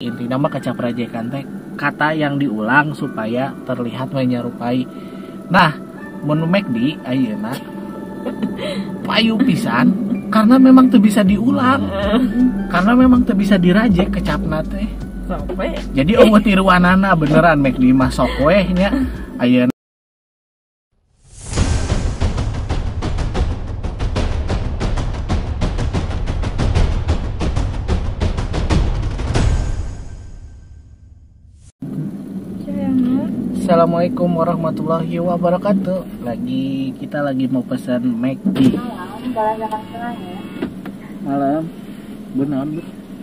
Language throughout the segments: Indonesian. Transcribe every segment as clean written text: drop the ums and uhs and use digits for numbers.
Inti nama kecaprajekan teh kata yang diulang supaya terlihat menyerupai. Nah, mun McD ayeuna payu pisan karena memang teu bisa diulang. Karena memang teu bisa dirajek kecapna teh. Sampai. Jadi eueuh tiruanana beneran McD mah sok we nya ayeuna. Assalamualaikum warahmatullahi wabarakatuh. Kita lagi mau pesan McD. Malam. Benar.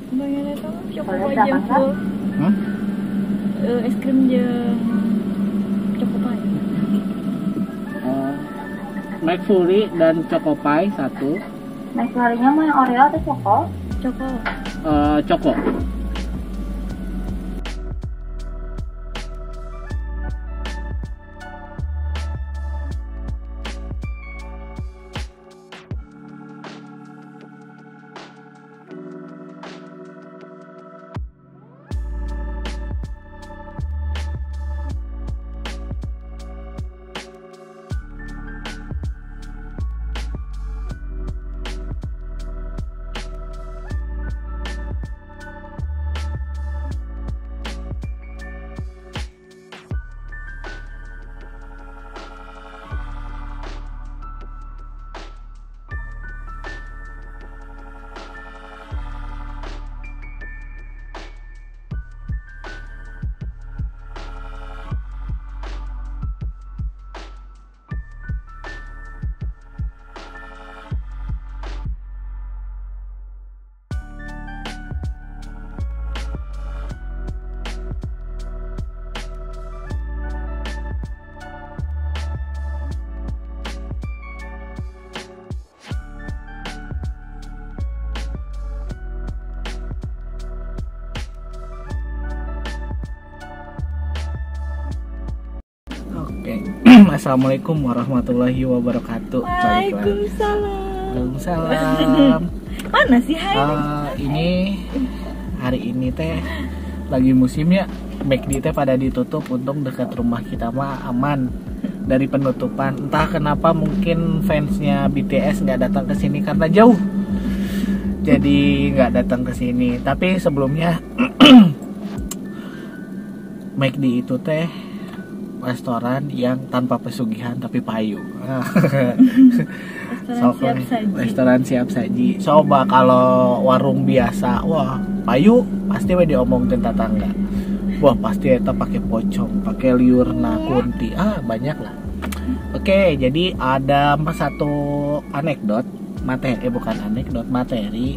Banyak datang coklat aja full. Es krim jeung coklat. McFlurry dan Choco Pie satu. McFlurry-nya mau yang Oreo atau Choco? Choco. Choco. Assalamualaikum warahmatullahi wabarakatuh. Waalaikumsalam. Mana sih hai? Ini hari ini teh lagi musimnya McD teh pada ditutup. Untung dekat rumah kita mah aman dari penutupan. Entah kenapa mungkin fansnya BTS nggak datang ke sini karena jauh. Jadi nggak datang ke sini. Tapi sebelumnya McD itu teh restoran yang tanpa pesugihan tapi payu. Restoran siap saji. Coba kalau warung biasa, wah payu pasti we diomongin tetangga. Wah pasti eta pakai pocong, pakai liurna kunti, banyak lah. Oke, jadi ada satu anekdot materi, bukan anekdot, materi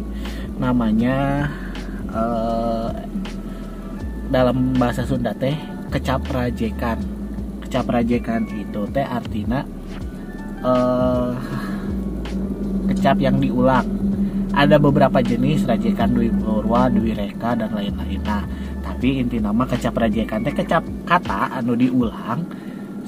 namanya dalam bahasa Sunda teh kecaprajekan. Kecaprajekan itu teh artinya kecap yang diulang. Ada beberapa jenis rajekan dwi purwa, dwi reka dan lain-lain. Nah, tapi inti nama kecaprajekan teh kecap kata anu diulang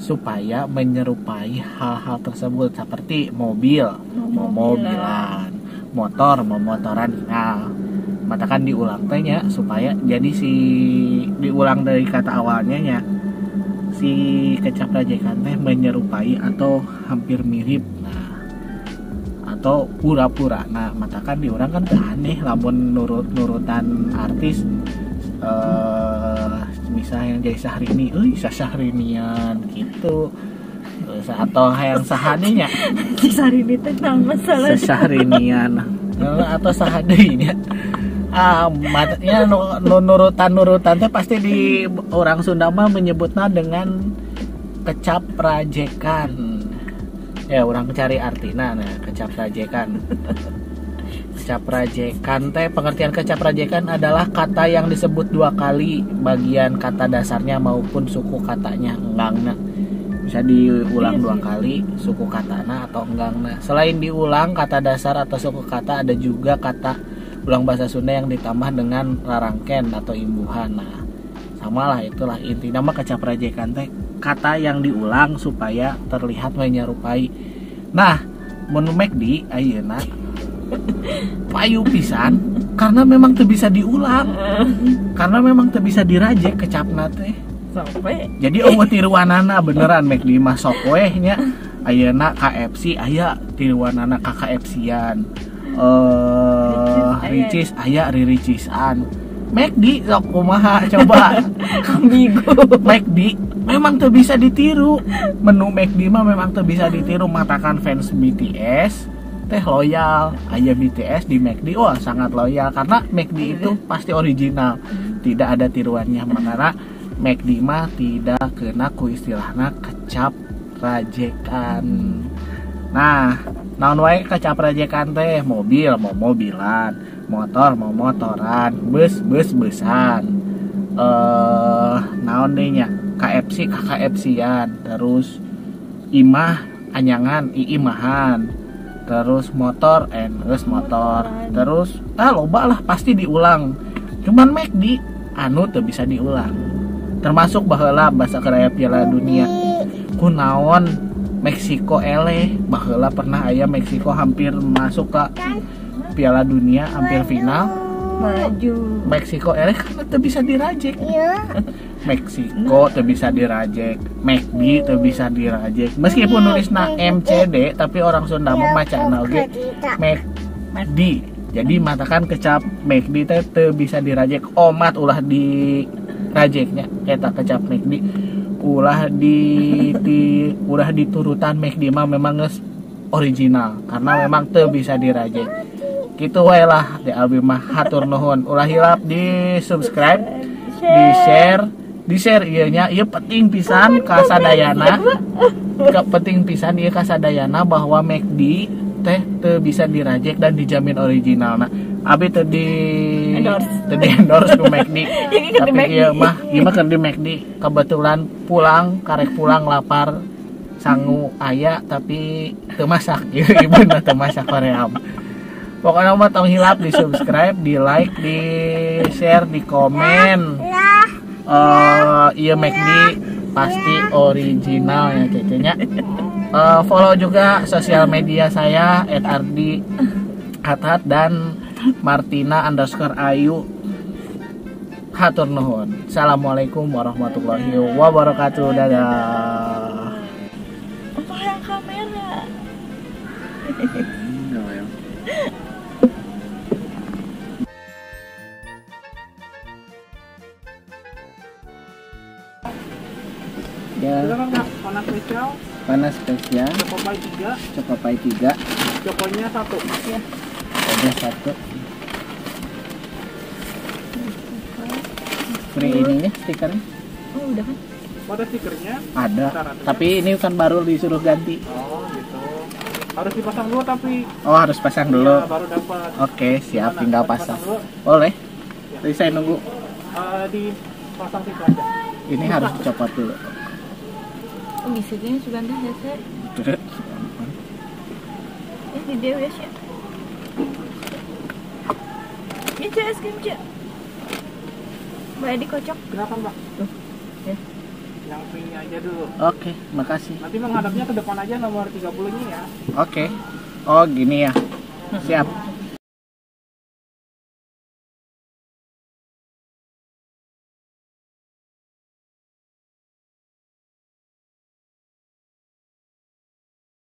supaya menyerupai hal-hal tersebut seperti mobil, mobilan, motor, motoran. Nah, matakan diulang tehnya supaya jadi si diulang dari kata awalnya nya si kecaprajekan teh menyerupai atau hampir mirip. Nah, atau pura-pura. Nah, matakan diurang kan aneh lamun nurutan artis misalnya jadi Syahrini, Syahrinian gitu. Atau yang sahadinya Syahrini teh nama salah Syahrinian atau sahadinya. Matanya nurutan teh pasti di orang Sunda mah menyebutnya dengan kecaprajekan. Ya, orang cari artina nah kecaprajekan. Kecaprajekan teh pengertian kecaprajekan adalah kata yang disebut dua kali bagian kata dasarnya maupun suku katanya enggangna. Bisa diulang dua kali suku katana atau enggangna. Selain diulang kata dasar atau suku kata, ada juga kata ulang bahasa Sunda yang ditambah dengan rarangken atau imbuhan. Nah, samalah itulah inti nama kecaprajekan teh kata yang diulang supaya terlihat menyerupai. Nah, mun McD ayeuna payu pisan karena memang tuh bisa diulang, karena memang tuh bisa dirajek kecapna teh. Sampai Jadi tiruanana beneran McD mah sok weh nya. Ayeuna KFC aya tiruanana ka KFC-an. Ricis aya riricisan. McD sok kumaha coba. ambigu. McD memang tuh bisa ditiru. Menu McD mah memang tuh bisa ditiru. Matakan fans BTS teh loyal, aya BTS di McD, wah sangat loyal karena McD itu pasti original, tidak ada tiruannya. Makanya McD mah tidak kena ku istilahna kecap rajekan. Nah, naon wae kecap rajekan teh, mobil mau mobilan, motor mau motoran, bus besan. Naon deui nya? KFC KFC-an, terus imah anyangan iimahan. Terus motor terus motor, terus loba lah pasti diulang. Cuman McD anu teu bisa diulang. Termasuk baheula basa karaya Piala Dunia. Kunaon Meksiko baheula pernah aya Meksiko hampir masuk ke Piala Dunia, hampir final. Maju. Meksiko kan teu bisa dirajek. Meksiko teu bisa dirajek, McD teu bisa dirajek. Meskipun nulisna MCD tapi orang Sunda memacana oge McD. Jadi matakan kecap McD teu bisa dirajek. Omat ulah dirajeknya eta kecap McD. Ulah diturutan McD mah memang geus original karena memang teu bisa dirajek. Kitu wae lah di abi mah hatur nuhun. Ulah hilap di subscribe, di share ieu nya, ieu penting pisan kasadayana. Penting pisan ieu kasadayana bahwa McD teh teu bisa dirajek dan dijamin original. Nah, abi teu di endorse ku McD. Tapi ieu mah keur di McD. Kebetulan karek pulang lapar sangu aya tapi teu masak. Ibuna teu masak hoream. Pokoknya mah tong hilap di subscribe, di like, di share, di komen. Iya McD pasti original ya cecenya. Follow juga sosial media saya @ardi_hatat dan Martina_ayu. Hatur nuhun. Assalamualaikum warahmatullahi wabarakatuh. Dadah. Apa yang kamera? Ya, panas spesial, panas spesial, Chocopai 3, 3, Choconya 1. Ya. ada 1. Free ininya stikernya Oh, udah kan? Ada stikernya? ada, tapi ini kan baru disuruh ganti. Oh gitu. Harus dipasang dulu tapi. Oh harus pasang dulu. Ya, baru dapat. Oke siap, Gimana? tinggal pasang. Boleh. Jadi saya nunggu. Dipasang situ aja. Ini harus dicopot dulu. Oh, bisa gini Suganda ya, saya. Di Dewi ya. Ini cek es krim cek. Boleh dikocok. Kenapa mbak? Tuh, ya. Yang pinknya aja dulu. Oke, makasih. Nanti menghadapnya ke depan aja nomor 30-nya ya. Oke. Oh gini ya. Siap.